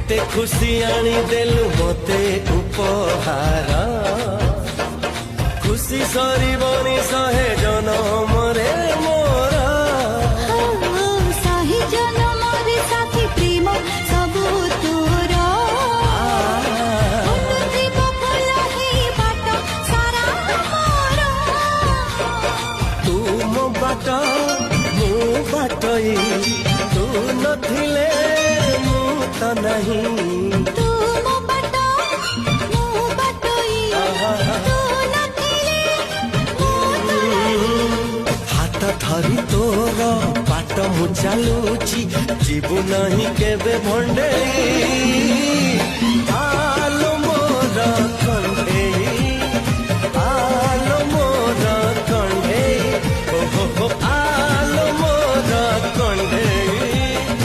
केते खुशी आनी देलु मते उपहार खुशी सरीबनी सहे जनम रे मोर सही जनम रे साथी प्रेम सबु तोर जीव फुल हे बाट सारा मोर तू मो बाट मु बाटई तू नथिले मु त नहीं तू मो बाट मु बाटई तू नथिले मु त नहीं हाथ धरी तोर बाट मु चालुची जीवु नहीं केबे भंडे आलो मोर